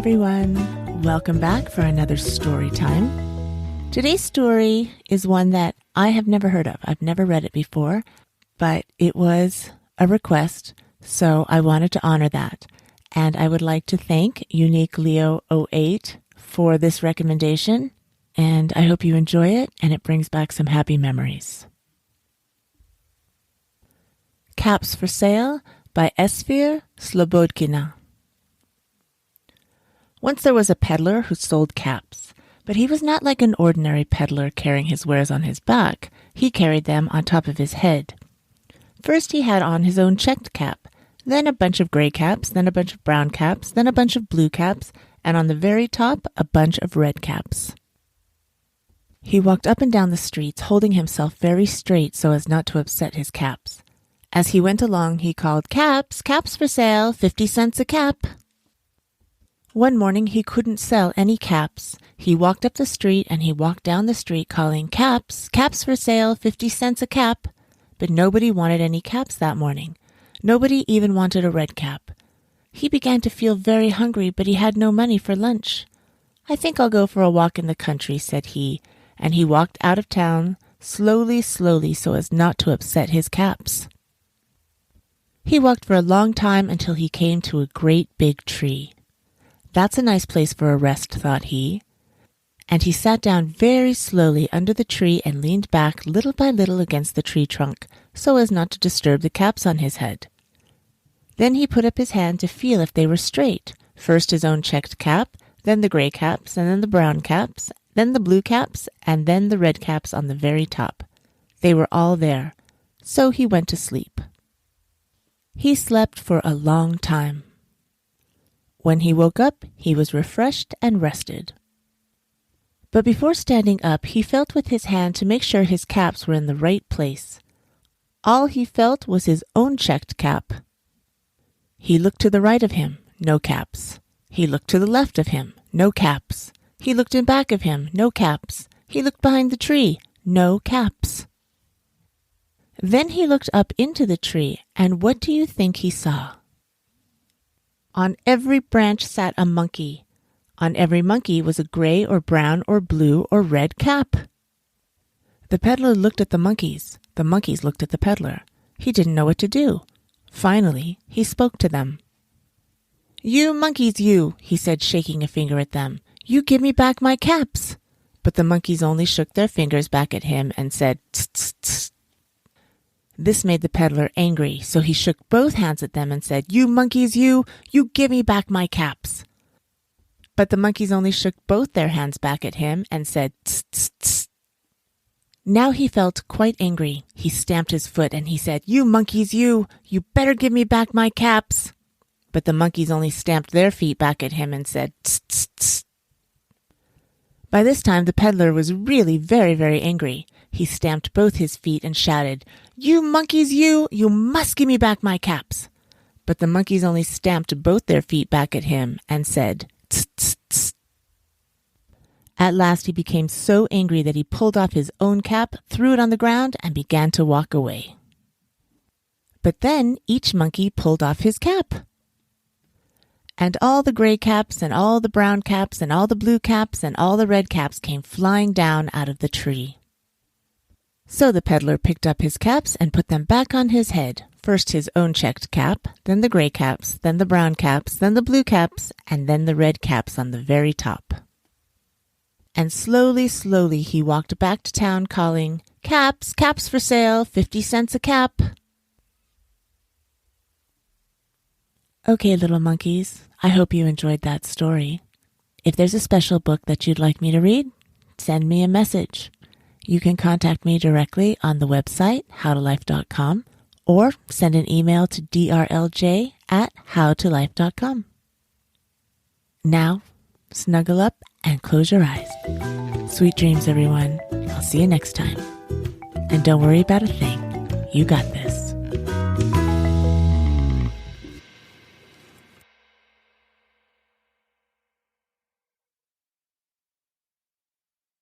everyone. Welcome back for another story time. Today's story is one that I have never heard of. I've never read it before, but it was a request, so I wanted to honor that. And I would like to thank Unique Leo 08 for this recommendation, and I hope you enjoy it and it brings back some happy memories. Caps for Sale by Esphyr, Slobodkina. Once there was a peddler who sold caps, but he was not like an ordinary peddler carrying his wares on his back. He carried them on top of his head. First he had on his own checked cap, then a bunch of gray caps, then a bunch of brown caps, then a bunch of blue caps, and on the very top, a bunch of red caps. He walked up and down the streets, holding himself very straight so as not to upset his caps. As he went along, he called, "Caps, caps for sale, 50 cents a cap." One morning he couldn't sell any caps. He walked up the street and he walked down the street calling, "Caps, caps for sale, 50 cents a cap." But nobody wanted any caps that morning. Nobody even wanted a red cap. He began to feel very hungry, but he had no money for lunch. "I think I'll go for a walk in the country," said he, and he walked out of town, slowly, so as not to upset his caps. He walked for a long time until he came to a great big tree. "That's a nice place for a rest," thought he. And he sat down very slowly under the tree and leaned back little by little against the tree trunk, so as not to disturb the caps on his head. Then he put up his hand to feel if they were straight. First his own checked cap, then the gray caps, and then the brown caps, then the blue caps, and then the red caps on the very top. They were all there, so he went to sleep. He slept for a long time. When he woke up, he was refreshed and rested. But before standing up, he felt with his hand to make sure his caps were in the right place. All he felt was his own checked cap. He looked to the right of him, no caps. He looked to the left of him, no caps. He looked in back of him, no caps. He looked behind the tree, no caps. Then he looked up into the tree, and what do you think he saw? On every branch sat a monkey. On every monkey was a gray or brown or blue or red cap. The peddler looked at the monkeys. The monkeys looked at the peddler. He didn't know what to do. Finally, he spoke to them. "You monkeys, you," he said, shaking a finger at them. "You give me back my caps." But the monkeys only shook their fingers back at him and said, "Tss, tss, tss." This made the peddler angry, so he shook both hands at them and said, "You monkeys, you give me back my caps." But the monkeys only shook both their hands back at him and said, "Tss, tss, tss." Now he felt quite angry. He stamped his foot and he said, "You monkeys, you better give me back my caps." But the monkeys only stamped their feet back at him and said, "Tss, tss, tss." By this time the peddler was really very, very angry. He stamped both his feet and shouted, "You monkeys, you must give me back my caps." But the monkeys only stamped both their feet back at him and said, "Tss, tss, tss." At last he became so angry that he pulled off his own cap, threw it on the ground, and began to walk away. But then each monkey pulled off his cap. And all the gray caps and all the brown caps and all the blue caps and all the red caps came flying down out of the tree. So the peddler picked up his caps and put them back on his head. First his own checked cap, then the gray caps, then the brown caps, then the blue caps, and then the red caps on the very top. And slowly he walked back to town calling, "Caps, caps for sale, 50 cents a cap." Okay, little monkeys, I hope you enjoyed that story. If there's a special book that you'd like me to read, send me a message. You can contact me directly on the website, howtolife.com, or send an email to drlj@howtolife.com. Now, snuggle up and close your eyes. Sweet dreams, everyone. I'll see you next time. And don't worry about a thing. You got this.